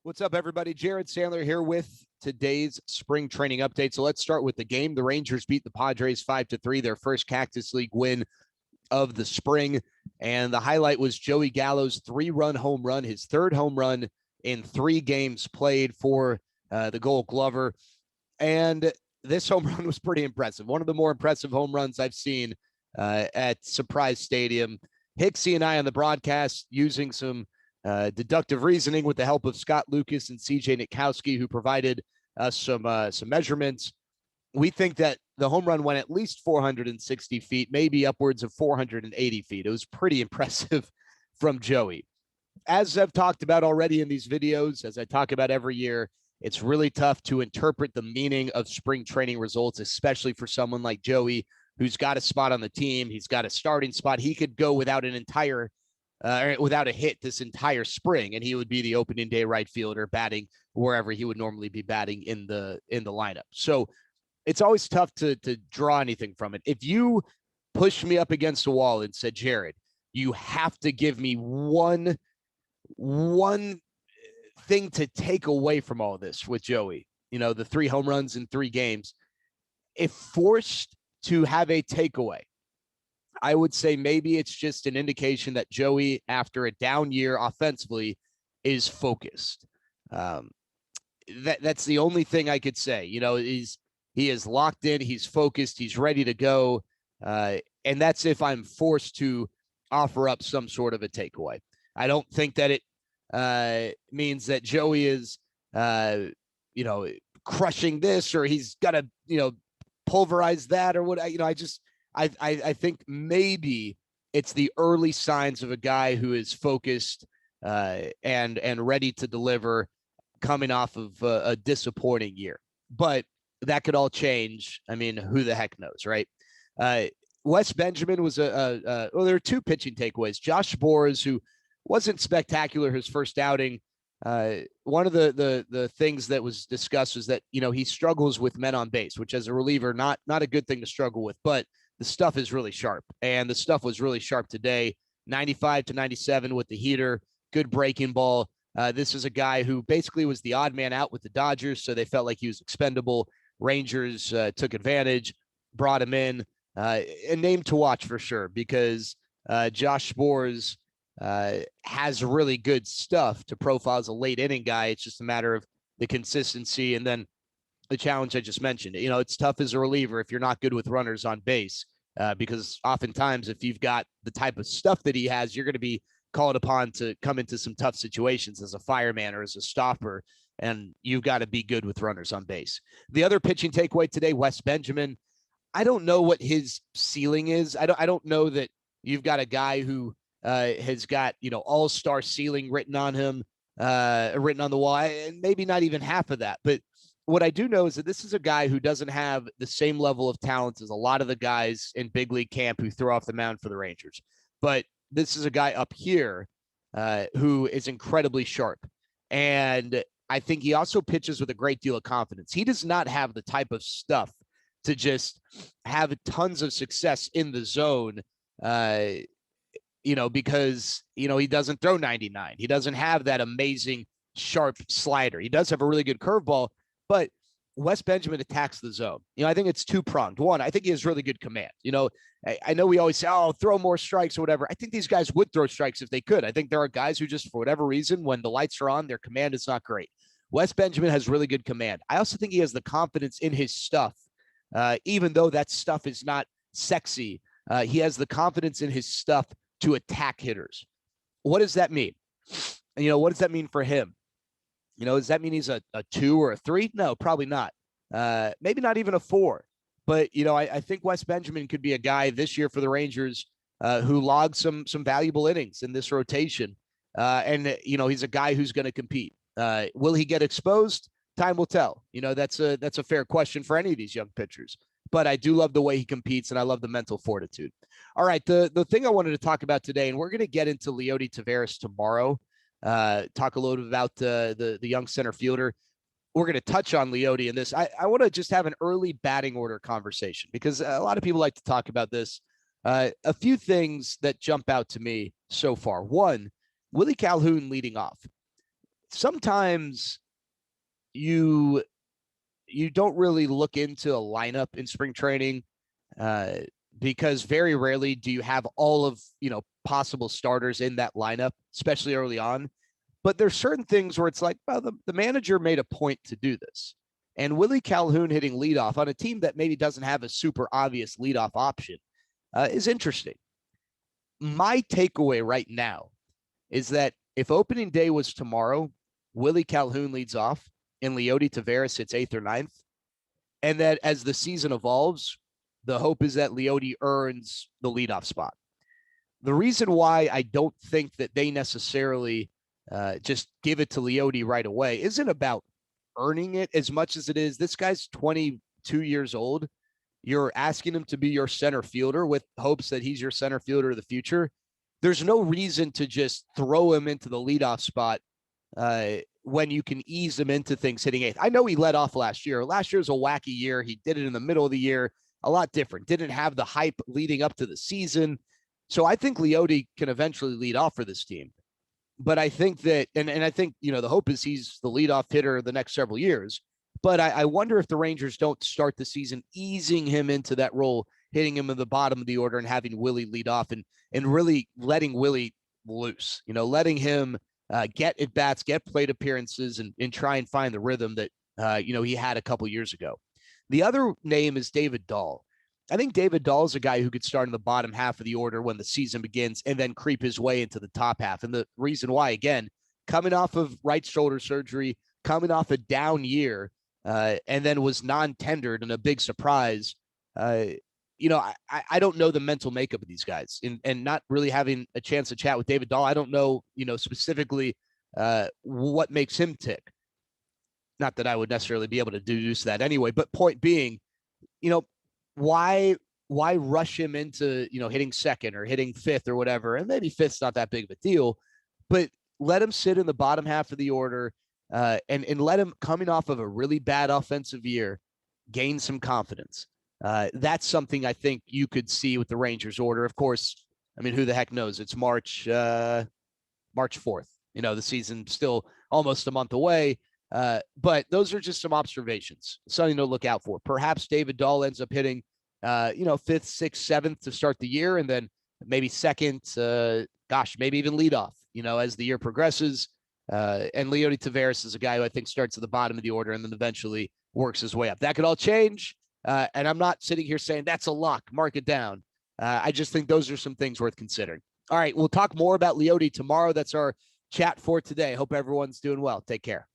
What's up, everybody? Jared Sandler here with today's spring training update. So let's start with the game. The Rangers beat the Padres 5-3, their first Cactus League win of the spring. And the highlight was Joey Gallo's 3-run home run, his third home run in 3 games played for the Gold Glover. And this home run was pretty impressive. One of the more impressive home runs I've seen at Surprise Stadium. Hicksy and I on the broadcast using some deductive reasoning with the help of Scott Lucas and CJ Nitkowski, who provided us some measurements. We think that the home run went at least 460 feet, maybe upwards of 480 feet. It was pretty impressive from Joey. As I've talked about already in these videos, as I talk about every year, it's really tough to interpret the meaning of spring training results, especially for someone like Joey, who's got a spot on the team. He's got a starting spot. He could go without a hit this entire spring, and he would be the opening day right fielder batting wherever he would normally be batting in the lineup. So it's always tough to draw anything from it. If you pushed me up against a wall and said, Jared, you have to give me one thing to take away from all this with Joey, the 3 home runs in 3 games, if forced to have a takeaway, I would say maybe it's just an indication that Joey, after a down year offensively, is focused. That's the only thing I could say. He is locked in, he's focused, he's ready to go. And that's if I'm forced to offer up some sort of a takeaway. I don't think that it means that Joey is, crushing this, or he's got to, pulverize that, or what. I think maybe it's the early signs of a guy who is focused and ready to deliver, coming off of a disappointing year. But that could all change. I mean, who the heck knows, right? Wes Benjamin was there are 2 pitching takeaways. Josh Sborz, who wasn't spectacular his first outing. One of the things that was discussed was that, he struggles with men on base, which as a reliever, not a good thing to struggle with, but the stuff is really sharp, and the stuff was really sharp today. 95 to 97 with the heater, good breaking ball. This is a guy who basically was the odd man out with the Dodgers, so they felt like he was expendable. Rangers took advantage, brought him in, a name to watch for sure, because Josh Sborz has really good stuff to profile as a late inning guy. It's just a matter of the consistency, and then the challenge I just mentioned. It's tough as a reliever if you're not good with runners on base, because oftentimes if you've got the type of stuff that he has, you're going to be called upon to come into some tough situations as a fireman or as a stopper, and you've got to be good with runners on base. The other pitching takeaway today, Wes Benjamin, I don't know what his ceiling is. I don't know that you've got a guy who has got, all-star ceiling written on him, written on the wall, and maybe not even half of that. But what I do know is that this is a guy who doesn't have the same level of talent as a lot of the guys in big league camp who throw off the mound for the Rangers. But this is a guy up here who is incredibly sharp. And I think he also pitches with a great deal of confidence. He does not have the type of stuff to just have tons of success in the zone, because, he doesn't throw 99. He doesn't have that amazing sharp slider. He does have a really good curveball, but Wes Benjamin attacks the zone. I think it's 2-pronged. One, I think he has really good command. I know we always say, throw more strikes or whatever. I think these guys would throw strikes if they could. I think there are guys who just, for whatever reason, when the lights are on, their command is not great. Wes Benjamin has really good command. I also think he has the confidence in his stuff, even though that stuff is not sexy. He has the confidence in his stuff to attack hitters. What does that mean? What does that mean for him? Does that mean he's a 2 or a 3? No, probably not. Maybe not even a 4. But, I think Wes Benjamin could be a guy this year for the Rangers who logs some valuable innings in this rotation. And he's a guy who's going to compete. Will he get exposed? Time will tell. That's a fair question for any of these young pitchers. But I do love the way he competes, and I love the mental fortitude. All right, the thing I wanted to talk about today, and we're going to get into Leody Taveras tomorrow, talk a little bit about the young center fielder. We're going to touch on Leody in this. I want to just have an early batting order conversation, because a lot of people like to talk about this. A few things that jump out to me so far. One, Willie Calhoun leading off. sometimes you don't really look into a lineup in spring training uh, because very rarely do you have all of possible starters in that lineup, especially early on. But there's certain things where it's like, well, the manager made a point to do this. And Willie Calhoun hitting leadoff on a team that maybe doesn't have a super obvious leadoff option is interesting. My takeaway right now is that if opening day was tomorrow, Willie Calhoun leads off and Leody Taveras hits eighth or ninth. And that as the season evolves, the hope is that Leody earns the leadoff spot. The reason why I don't think that they necessarily just give it to Leody right away isn't about earning it as much as it is this guy's 22 years old. You're asking him to be your center fielder with hopes that he's your center fielder of the future. There's no reason to just throw him into the leadoff spot when you can ease him into things hitting eighth. I know he led off last year. Last year was a wacky year. He did it in the middle of the year, a lot different. Didn't have the hype leading up to the season. So I think Leody can eventually lead off for this team. But I think that, and I think, the hope is he's the leadoff hitter the next several years. But I wonder if the Rangers don't start the season easing him into that role, hitting him in the bottom of the order and having Willie lead off and really letting Willie loose, letting him get at bats, get plate appearances, and try and find the rhythm that, he had a couple years ago. The other name is David Dahl. I think David Dahl is a guy who could start in the bottom half of the order when the season begins and then creep his way into the top half. And the reason why, again, coming off of right shoulder surgery, coming off a down year, and then was non-tendered and a big surprise. I don't know the mental makeup of these guys, and not really having a chance to chat with David Dahl. I don't know, specifically what makes him tick. Not that I would necessarily be able to deduce that anyway, but point being, why rush him into, hitting second or hitting fifth or whatever? And maybe fifth's not that big of a deal, but let him sit in the bottom half of the order and let him, coming off of a really bad offensive year, gain some confidence. That's something I think you could see with the Rangers order. Of course, I mean, who the heck knows? It's March 4th. The season's still almost a month away. But those are just some observations, something to look out for. Perhaps David Dahl ends up hitting, fifth, sixth, seventh to start the year, and then maybe second, maybe even leadoff, as the year progresses. And Leody Taveras is a guy who I think starts at the bottom of the order and then eventually works his way up. That could all change. And I'm not sitting here saying that's a lock, mark it down. I just think those are some things worth considering. All right, we'll talk more about Leody tomorrow. That's our chat for today. Hope everyone's doing well. Take care.